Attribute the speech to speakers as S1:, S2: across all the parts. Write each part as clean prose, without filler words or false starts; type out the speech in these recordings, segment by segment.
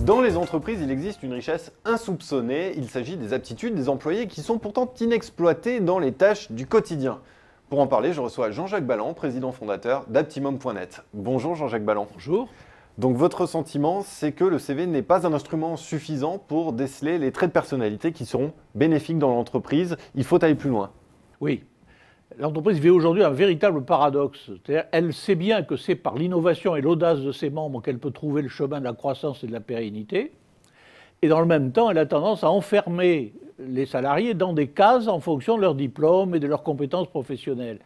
S1: Dans les entreprises, il existe une richesse insoupçonnée. Il s'agit des aptitudes des employés qui sont pourtant inexploitées dans les tâches du quotidien. Pour en parler, je reçois Jean-Jacques Balland, président fondateur d'Aptimum.net. Bonjour Jean-Jacques Balland.
S2: Bonjour.
S1: Donc votre sentiment, c'est que le CV n'est pas un instrument suffisant pour déceler les traits de personnalité qui seront bénéfiques dans l'entreprise. Il faut aller plus loin.
S2: Oui. L'entreprise vit aujourd'hui un véritable paradoxe. C'est-à-dire, elle sait bien que c'est par l'innovation et l'audace de ses membres qu'elle peut trouver le chemin de la croissance et de la pérennité. Et dans le même temps, elle a tendance à enfermer les salariés dans des cases en fonction de leur diplôme et de leurs compétences professionnelles.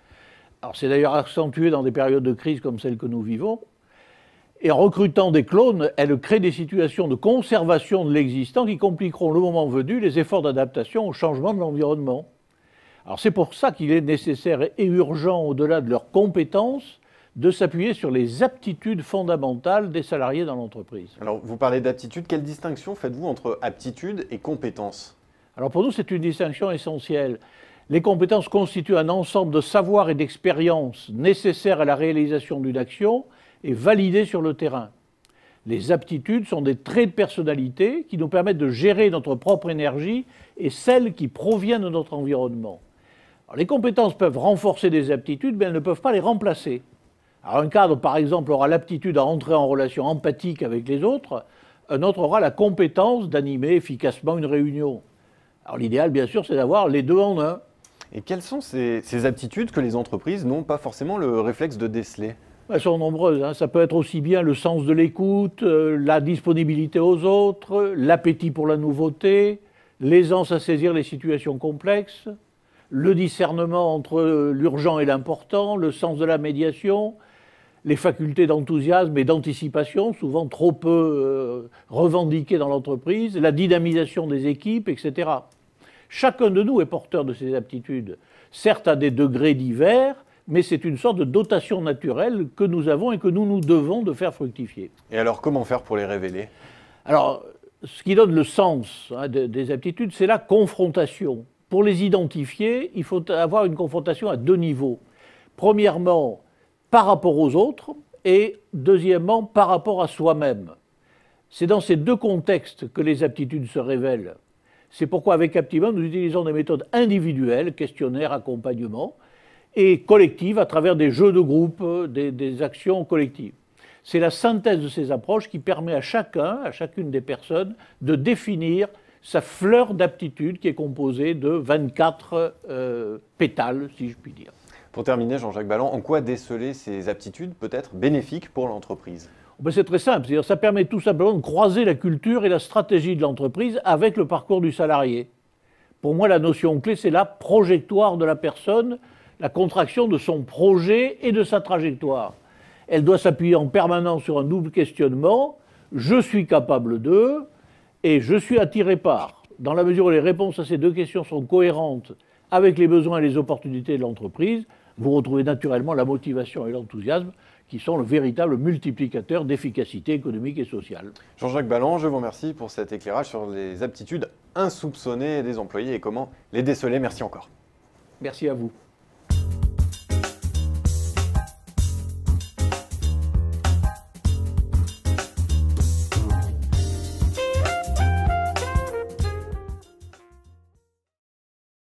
S2: Alors c'est d'ailleurs accentué dans des périodes de crise comme celle que nous vivons. Et en recrutant des clones, elle crée des situations de conservation de l'existant qui compliqueront le moment venu les efforts d'adaptation au changement de l'environnement. Alors c'est pour ça qu'il est nécessaire et urgent, au-delà de leurs compétences, de s'appuyer sur les aptitudes fondamentales des salariés dans l'entreprise.
S1: Alors vous parlez d'aptitude, quelle distinction faites-vous entre aptitude et compétence ?
S2: Alors pour nous, c'est une distinction essentielle. Les compétences constituent un ensemble de savoirs et d'expériences nécessaires à la réalisation d'une action et validées sur le terrain. Les aptitudes sont des traits de personnalité qui nous permettent de gérer notre propre énergie et celles qui proviennent de notre environnement. Alors, les compétences peuvent renforcer des aptitudes, mais elles ne peuvent pas les remplacer. Alors, un cadre, par exemple, aura l'aptitude à entrer en relation empathique avec les autres, un autre aura la compétence d'animer efficacement une réunion. Alors, l'idéal, bien sûr, c'est d'avoir les deux en un.
S1: Et quelles sont ces aptitudes que les entreprises n'ont pas forcément le réflexe de déceler ?
S2: Elles sont nombreuses. Ça peut être aussi bien le sens de l'écoute, la disponibilité aux autres, l'appétit pour la nouveauté, l'aisance à saisir les situations complexes, le discernement entre l'urgent et l'important, le sens de la médiation, les facultés d'enthousiasme et d'anticipation, souvent trop peu revendiquées dans l'entreprise, la dynamisation des équipes, etc. Chacun de nous est porteur de ces aptitudes, certes à des degrés divers, mais c'est une sorte de dotation naturelle que nous avons et que nous nous devons de faire fructifier.
S1: Et alors, comment faire pour les révéler ?
S2: Alors, ce qui donne le sens des aptitudes, c'est la confrontation. Pour les identifier, il faut avoir une confrontation à deux niveaux. Premièrement, par rapport aux autres, et deuxièmement, par rapport à soi-même. C'est dans ces deux contextes que les aptitudes se révèlent. C'est pourquoi, avec Aptimum, nous utilisons des méthodes individuelles, questionnaires, accompagnement, et collectives à travers des jeux de groupe, des actions collectives. C'est la synthèse de ces approches qui permet à chacune des personnes de définir sa fleur d'aptitude qui est composée de 24 pétales, si je puis dire.
S1: Pour terminer, Jean-Jacques Balland, en quoi déceler ces aptitudes peut être bénéfique pour l'entreprise ?
S2: C'est très simple, c'est-à-dire ça permet tout simplement de croiser la culture et la stratégie de l'entreprise avec le parcours du salarié. Pour moi, la notion clé, c'est la trajectoire de la personne, la contraction de son projet et de sa trajectoire. Elle doit s'appuyer en permanence sur un double questionnement. Je suis capable de et je suis attiré par. Dans la mesure où les réponses à ces deux questions sont cohérentes avec les besoins et les opportunités de l'entreprise, vous retrouvez naturellement la motivation et l'enthousiasme qui sont le véritable multiplicateur d'efficacité économique et sociale.
S1: Jean-Jacques Balland, je vous remercie pour cet éclairage sur les aptitudes insoupçonnées des employés et comment les déceler. Merci encore.
S2: Merci à vous.